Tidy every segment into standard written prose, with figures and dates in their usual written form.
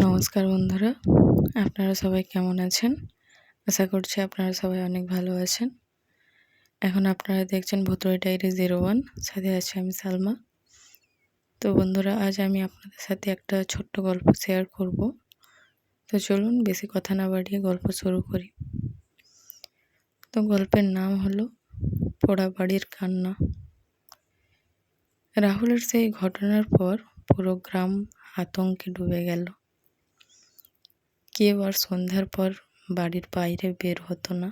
নমস্কার বন্ধুরা, আপনারা সবাই কেমন আছেন? আশা করছি আপনারা সবাই অনেক ভালো আছেন। এখন আপনারা দেখছেন ভুতুড়ে ডায়েরি 01, সাথে আছি আমি সালমা। তো বন্ধুরা, আজ আমি আপনাদের সাথে একটা ছোট্ট গল্প শেয়ার করব। তো চলুন বেশি কথা না বাড়িয়ে গল্প শুরু করি। তো গল্পের নাম হলো পোড়া বাড়ির কান্না। রাহুলের সেই ঘটনার পর পুরো গ্রাম আতঙ্কে ডুবে গেল। কেউ আর সন্ধ্যার পর বাড়ির বাইরে বের হতো না,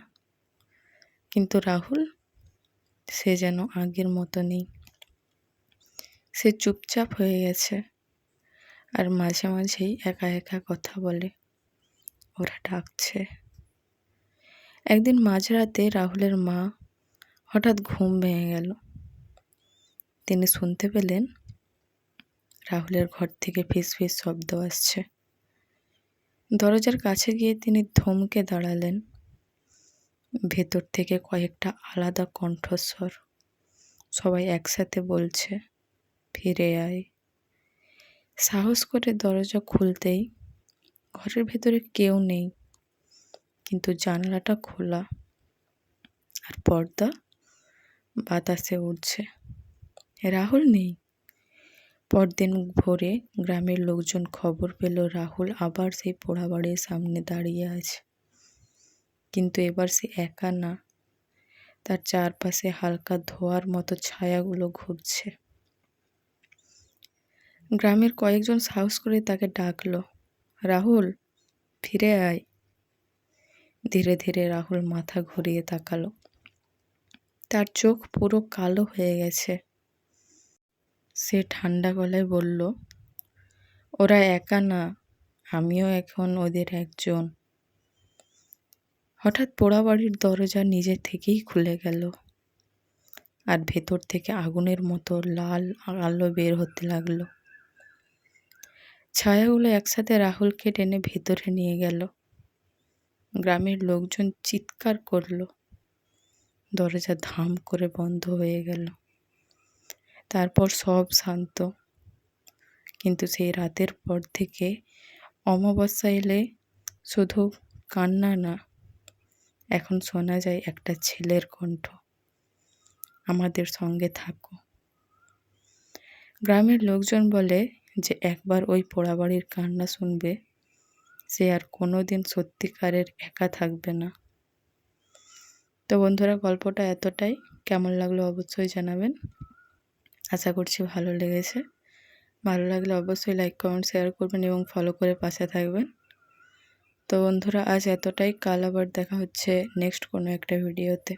কিন্তু রাহুল, সে যেন আগের মতো নেই। সে চুপচাপ হয়ে গেছে, আর মাঝে মাঝেই একা একা কথা বলে। ওরা ডাকছে। একদিন মাঝরাতে রাহুলের মা হঠাৎ ঘুম ভেঙে গেল। তিনি শুনতে পেলেন রাহুলের ঘর থেকে ফিস ফিস শব্দ আসছে। দরজার কাছে গিয়ে তিনি থমকে দাঁড়ালেন। ভেতর থেকে কয়েকটা আলাদা কণ্ঠস্বর, সবাই একসাথে বলছে, ফিরে আয়। সাহস করে দরজা খুলতেই ঘরের ভেতরে কেউ নেই, কিন্তু জানালাটা খোলা, আর পর্দা বাতাসে উঠছে। রাহুল নেই। পরদিন ভোরে গ্রামের লোকজন খবর পেল রাহুল আবার সেই পোড়া বাড়ির সামনে দাঁড়িয়ে আছে। কিন্তু এবার সে একা না, তার চারপাশে হালকা ধোঁয়ার মতো ছায়াগুলো ঘুরছে। গ্রামের কয়েকজন সাহস করে তাকে ডাকলো, রাহুল, ফিরে আয়। ধীরে ধীরে রাহুল মাথা ঘুরিয়ে তাকালো। তার চোখ পুরো কালো হয়ে গেছে। সে ঠান্ডা গলায় বলল, ওরা একা না, আমিও এখন ওদের একজন। হঠাৎ পোড়া বাড়ির দরজা নিজে থেকেই খুলে গেল, আর ভেতর থেকে আগুনের মতো লাল আলো বের হতে লাগলো। ছায়াগুলো একসাথে রাহুলকে টেনে ভেতরে নিয়ে গেল। গ্রামের লোকজন চিৎকার করলো। দরজা ধাম করে বন্ধ হয়ে গেল। তারপর সব শান্ত। কিন্তু সেই রাতের পর থেকে অমাবস্যা এলে শুধু কান্না না, এখন শোনা যায় একটা ছেলের কণ্ঠ, আমাদের সঙ্গে থাকো। গ্রামের লোকজন বলে যে একবার ওই পোড়া বাড়ির কান্না শুনবে, সে আর কোনোদিন সত্যিকারের একা থাকবে না। তো বন্ধুরা, গল্পটা এতটাই। কেমন লাগলো অবশ্যই জানাবেন। আশা করছি ভালো লেগেছে। ভালো লাগলে অবশ্যই লাইক, কমেন্ট, শেয়ার করবেন এবং ফলো করে পাশে থাকবেন। তো বন্ধুরা, আজ এতটাই। কাল আবার দেখা হচ্ছে নেক্সট কোনো একটা ভিডিওতে।